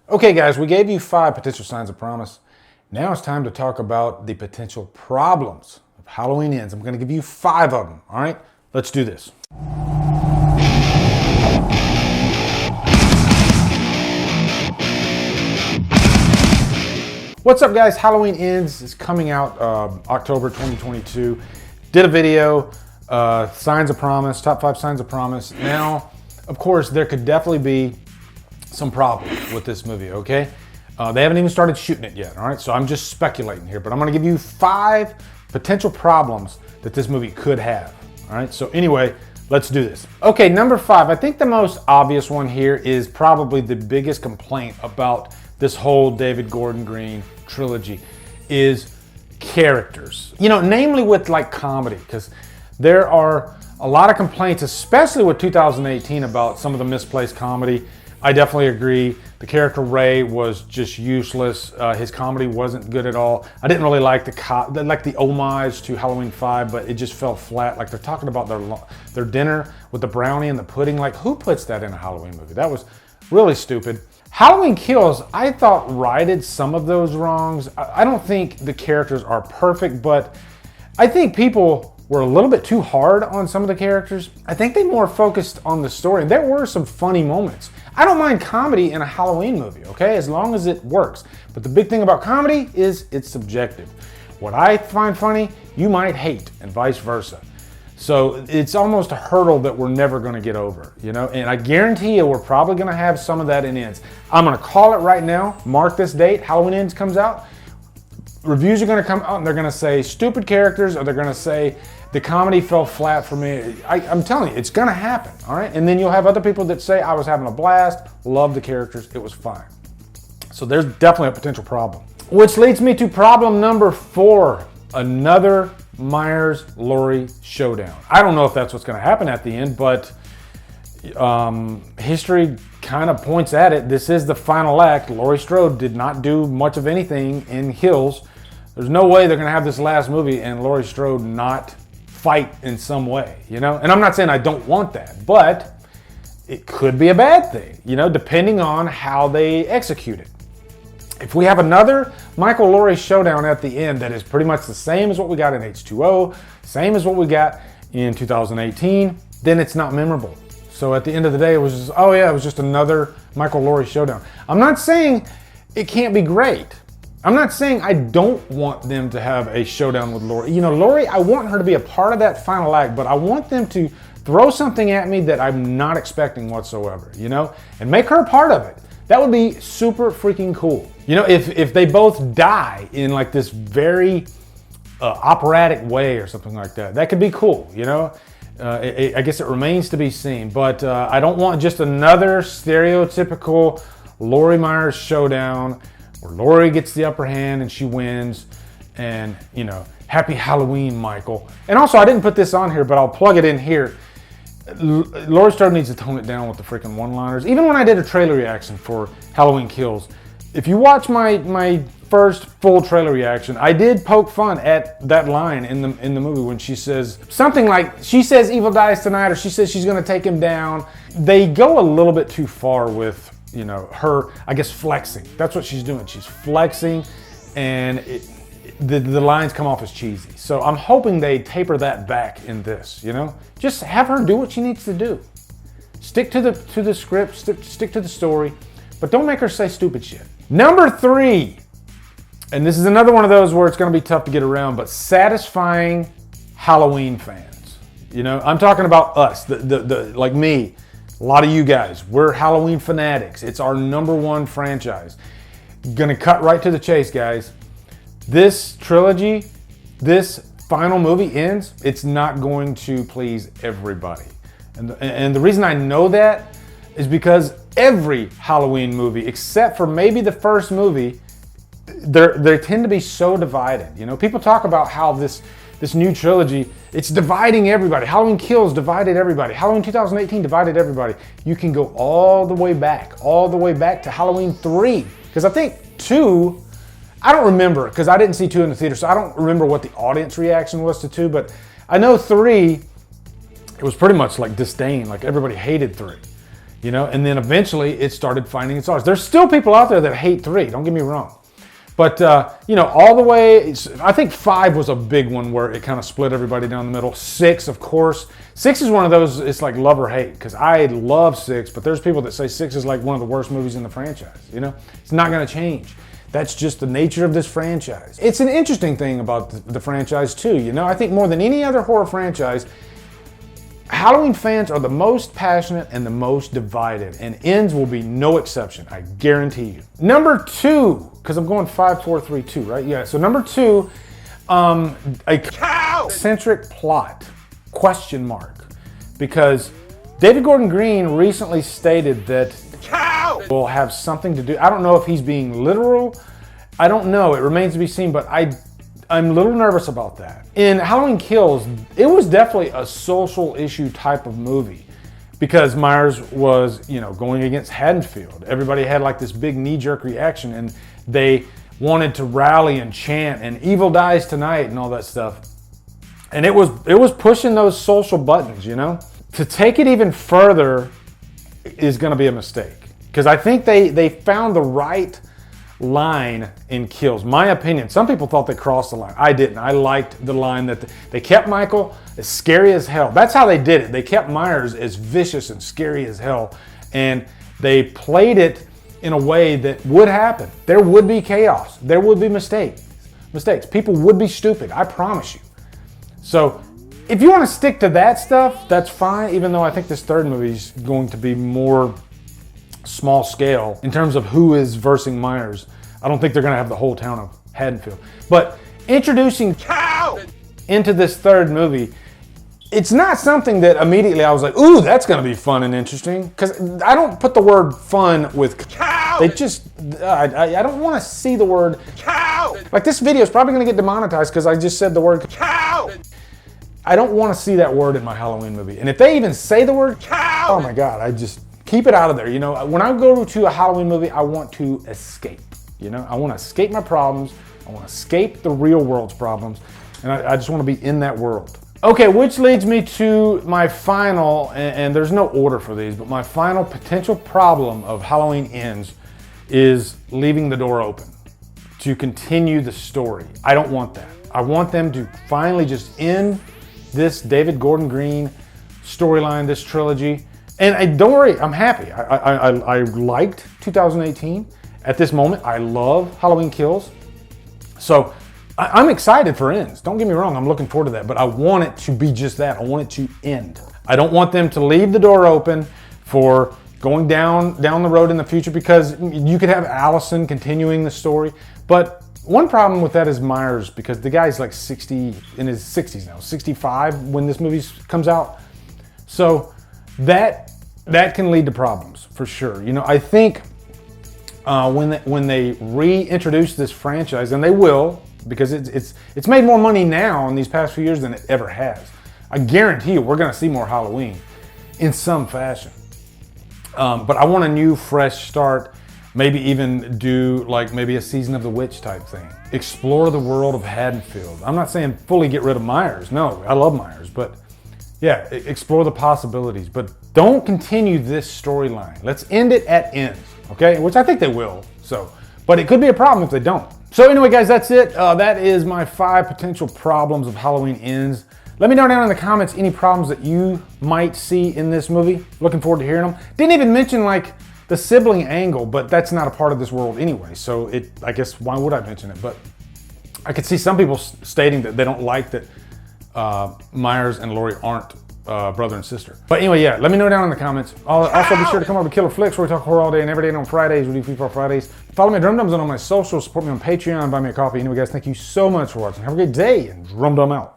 Okay guys, we gave you 5 potential signs of promise. Now it's time to talk about the potential problems of Halloween Ends. I'm gonna give you 5 of them, all right? Let's do this. What's up guys, Halloween Ends is coming out October 2022. Did a video, signs of promise, top 5 signs of promise. Now, of course, there could definitely be some problems with this movie, okay? They haven't even started shooting it yet, all right? So I'm just speculating here, but I'm gonna give you 5 potential problems that this movie could have, all right? So anyway, let's do this. Okay, number 5, I think the most obvious one here is probably the biggest complaint about this whole David Gordon Green trilogy is characters. You know, namely with like comedy, because there are a lot of complaints, especially with 2018, about some of the misplaced comedy. I definitely agree. The character Ray was just useless. His comedy wasn't good at all. I didn't really like the homage to Halloween 5, but it just fell flat. Like they're talking about their dinner with the brownie and the pudding. Like who puts that in a Halloween movie? That was really stupid. Halloween Kills, I thought righted some of those wrongs. I don't think the characters are perfect, but I think people were a little bit too hard on some of the characters. I think they more focused on the story. There were some funny moments. I don't mind comedy in a Halloween movie, okay? As long as it works. But the big thing about comedy is it's subjective. What I find funny, you might hate, and vice versa. So it's almost a hurdle that we're never gonna get over, you know? And I guarantee you we're probably gonna have some of that in Ends. I'm gonna call it right now, mark this date, Halloween Ends comes out. Reviews are gonna come out and they're gonna say stupid characters, or they're gonna say the comedy fell flat for me. I'm telling you, it's gonna happen, all right? And then you'll have other people that say, I was having a blast, loved the characters, it was fine. So there's definitely a potential problem. Which leads me to problem number 4, another Myers-Laurie showdown. I don't know if that's what's gonna happen at the end, but history kind of points at it. This is the final act. Laurie Strode did not do much of anything in Hills. There's no way they're gonna have this last movie and Laurie Strode not fight in some way, you know? And I'm not saying I don't want that, but it could be a bad thing, you know, depending on how they execute it. If we have another Michael-Laurie showdown at the end that is pretty much the same as what we got in H2O, same as what we got in 2018, then it's not memorable. So at the end of the day, it was just, oh yeah, it was just another Michael-Laurie showdown. I'm not saying it can't be great. I'm not saying I don't want them to have a showdown with Laurie. You know, Laurie, I want her to be a part of that final act, but I want them to throw something at me that I'm not expecting whatsoever, you know, and make her a part of it. That would be super freaking cool. You know, if they both die in like this very operatic way or something like that, that could be cool, you know? I guess it remains to be seen, but I don't want just another stereotypical Laurie Myers showdown where Laurie gets the upper hand and she wins, and you know, happy Halloween, Michael. And also, I didn't put this on here, but I'll plug it in here. Laurie Strode needs to tone it down with the freaking one-liners. Even when I did a trailer reaction for Halloween Kills, if you watch my first full trailer reaction, I did poke fun at that line in the movie when she says something like, she says evil dies tonight, or she says she's gonna take him down. They go a little bit too far with, you know, her, I guess, flexing. That's what she's doing. She's flexing, and the lines come off as cheesy. So I'm hoping they taper that back in this, you know? Just have her do what she needs to do. Stick to the script, stick to the story, but don't make her say stupid shit. Number 3, and this is another one of those where it's gonna be tough to get around, but satisfying Halloween fans. You know, I'm talking about us, like me, a lot of you guys, we're Halloween fanatics. It's our #1 franchise. Gonna cut right to the chase, guys. This trilogy, this final movie Ends, it's not going to please everybody. And the reason I know that is because every Halloween movie, except for maybe the first movie, they tend to be so divided. You know, people talk about how this new trilogy, it's dividing everybody. Halloween Kills divided everybody. Halloween 2018 divided everybody. You can go all the way back to Halloween 3. Because I think 2, I don't remember, because I didn't see 2 in the theater, so I don't remember what the audience reaction was to 2, but I know 3, it was pretty much like disdain, like everybody hated 3. you know, and then eventually it started finding its audience. There's still people out there that hate 3, don't get me wrong. But, you know, all the way, I think 5 was a big one where it kind of split everybody down the middle. 6, of course. 6 is one of those, it's like love or hate, because I love 6, but there's people that say 6 is like one of the worst movies in the franchise, you know? It's not going to change. That's just the nature of this franchise. It's an interesting thing about the franchise, too, you know? I think more than any other horror franchise, Halloween fans are the most passionate and the most divided, and Ends will be no exception, I guarantee you. Number 2, because I'm going 5, 4, 3, 2, right? Yeah, so number 2, a centric plot, question mark, because David Gordon Green recently stated that will have something to do, I don't know if he's being literal, I don't know, it remains to be seen, but I'm a little nervous about that. In Halloween Kills, it was definitely a social issue type of movie because Myers was, you know, going against Haddonfield. Everybody had like this big knee-jerk reaction and they wanted to rally and chant and evil dies tonight and all that stuff. And it was pushing those social buttons, you know? To take it even further is gonna be a mistake because I think they found the right line in Kills. My opinion, some people thought they crossed the line. I didn't. I liked the line that they kept Michael as scary as hell. That's how they did it. They kept Myers as vicious and scary as hell. And they played it in a way that would happen. There would be chaos. There would be mistakes. People would be stupid. I promise you. So if you want to stick to that stuff, that's fine, even though I think this third movie is going to be more small scale in terms of who is versing Myers. I don't think they're going to have the whole town of Haddonfield. But introducing into this third movie, it's not something that immediately I was like, ooh, that's going to be fun and interesting. Because I don't put the word fun with they just, I don't want to see the word like this video is probably going to get demonetized because I just said the word I don't want to see that word in my Halloween movie. And if they even say the word oh my God, I just keep it out of there. You know, when I go to a Halloween movie, I want to escape. You know, I want to escape my problems. I want to escape the real world's problems. And I just want to be in that world. Okay, which leads me to my final, and there's no order for these, but my final potential problem of Halloween Ends is leaving the door open to continue the story. I don't want that. I want them to finally just end this David Gordon Green storyline, this trilogy. And don't worry, I'm happy. I liked 2018. At this moment, I love Halloween Kills. So I'm excited for Ends. Don't get me wrong, I'm looking forward to that. But I want it to be just that. I want it to end. I don't want them to leave the door open for going down the road in the future because you could have Allison continuing the story. But one problem with that is Myers because the guy's like 60, in his 60s now, 65 when this movie comes out. So that can lead to problems for sure. You know, I think when they reintroduce this franchise, and they will, because it's made more money now in these past few years than it ever has. I guarantee you, we're going to see more Halloween in some fashion. But I want a new, fresh start. Maybe even do like maybe a Season of the Witch type thing. Explore the world of Haddonfield. I'm not saying fully get rid of Myers. No, I love Myers, but yeah, explore the possibilities. But don't continue this storyline. Let's end it at Ends, okay? Which I think they will. So, but it could be a problem if they don't. So anyway, guys, that's it. That is my 5 potential problems of Halloween Ends. Let me know down in the comments any problems that you might see in this movie. Looking forward to hearing them. Didn't even mention like the sibling angle, but that's not a part of this world anyway. So I guess why would I mention it? But I could see some people stating that they don't like that Myers and Laurie aren't brother and sister. But anyway, yeah, let me know down in the comments. Also be sure to come over to Killer Flicks where we talk horror all day and every day, and on Fridays we do Free for Fridays. Follow me at Drumdums and on my socials. Support me on Patreon. Buy me a coffee. Anyway, guys, thank you so much for watching. Have a great day, and Drumdum out.